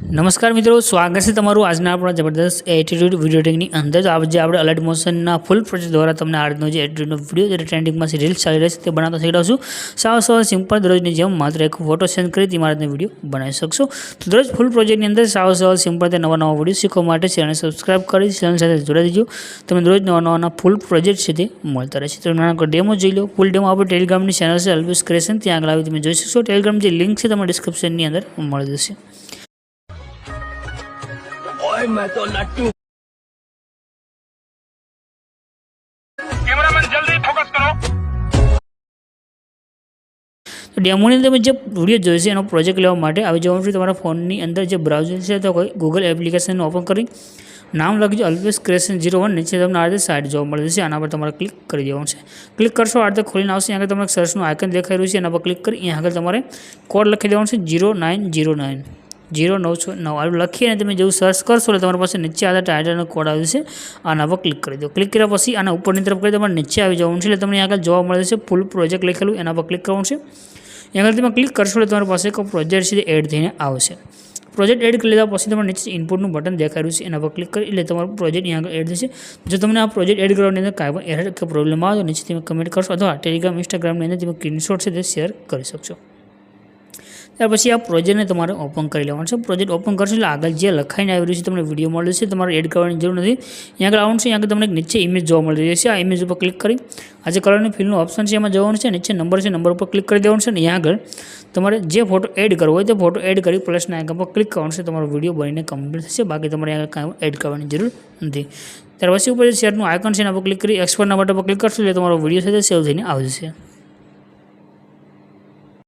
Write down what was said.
नमस्कार मित्रों, स्वागत है तमारू आज अपना जबरदस्त एटीट्यूड वीडियो टेकनी अंदर। तो आज आप अलर्ट मोशन फूल प्रोजेक्ट द्वारा तमने आज एटीट्यूड वीडियो ट्रेंडिंग में रील्स चली रही है बनाता शीखवाशू। साव साव सिंपल दररोजनी जेम मात्र एक फोटो सेंड कर मारे वीडियो बनाई सकशो। तो दररोज फूल प्रोजेक्ट अंदर साव साव सिंपल नवा नवा वीडियो शीखवा चैनल सब्सक्राइब कर चैनल साथ जोड़ा दीजिए। तब दररोज नवा नवा फूल प्रोजेक्ट से मलता रहे। तो नाना डेमो जी लो। फूल डेमो आप टेलिग्राम चैनल से अल्वेज क्रिएशन त्या आगे તમે જોઈ શકશો। ટેલિગ્રામ જે લિંક છે તમારા ડિસ્ક્રિપ્શનની અંદર મળી જશે। मैं तो लट्टू कैमरामैन जल्दी फोकस करो। तो डेमोनी अंदर जो वीडियो जोईशे एनो प्रोजेक्ट लेवा माटे आवी जवानुं छे। तमारा फोननी अंदर जो ब्राउजर छे तो कोई गूगल एप्लिकेशन ओपन करी नाम लखीजो अल्वेज क्रिएशन 01। नीचे तमने आ रीते साइट जोवा मळी जशे। आना पर तमारे क्लिक करी देवानुं छे। क्लिक करशो आ रीते खोलीने आवशे। अहींया तमने सर्चनुं आइकन देखाई रह्युं छे एना पर क्लिक करी अहींया आगळ तमारे कोड लखी देवानुं छे 0909 0909 आ लखी अने तमे जेवुं सर्च करशो એટલે તમારી પાસે નીચે આधा टाइटलનો कोड આવી જશે। આના પર ક્લિક કરી દો। ક્લિક કર્યા પછી આના ઉપરની તરફ કરી તમારે નીચે આવી જવાનું છે એટલે તમને આગળ જોવા મળે છે ફૂલ પ્રોજેક્ટ લખેલું એના પર ક્લિક કરવાનું છે। આગળ તમે ક્લિક કરશો એટલે તમારી પાસે એક પ્રોજેક્ટ છે એડ થઈને આવશે। प्रोजेक्ट एड कर लीधा पछी तमारे नीचे इनपुटનું बटन देखाई रह्युं छे एना पर क्लिक करी એટલે તમારું प्रोजेक्ट अहीं આગળ एड થશે। જો તમને આ प्रोजेक्ट एड કરવાની અંદર કાંઈ પણ એરર કે પ્રોબ્લેમ આવે તો નીચે તમે કમેન્ટ કરશો અથવા ટેલિગ્राम इंस्टाग्राम ની અંદર તમે સ્ક્રીનશોટ છે તે શેર કરી શકશો। त्यार पछी आ प्रोजेक्ट ने तमारे ओपन कर लेवानुं छे। प्रोजेक्ट ओपन करशो એટલે આગળ જે લખાઈને આવી રહ્યું છે તમને વિડીયો મળી જશે। તમારે એડ કરવાની જરૂર નથી। અહીં આગળ આવવાનું છે। અહીં આગળ તમને નીચે ઇમેજ જોવા મળી રહી છે। આ ઇમેજ ઉપર ક્લિક કરી આ જે કલરની ફિલનું ઓપ્શન છે એમાં જવાનું છે। નીચે નંબર છે નંબર ઉપર ક્લિક કરી દેવાનું છે। અને અહીં આગળ તમારે જે ફોટો એડ કરવો હોય તે ફોટો એડ કરી પ્લસના આઇકન પર ક્લિક કરવાનું છે। તમારો વિડીયો બનીને કમ્પ્લીટ થશે। બાકી તમારે આગળ કાંઈ એડ કરવાની જરૂર નથી। ત્યાર પછી ઉપર શેરનું આઇકન છે એના પર ક્લિક કરી એક્સપોર્ટના બટન પર ક્લિક કરશો એટલે તમારો વિડીયો છે તે સેવ થઈને આવી જશે।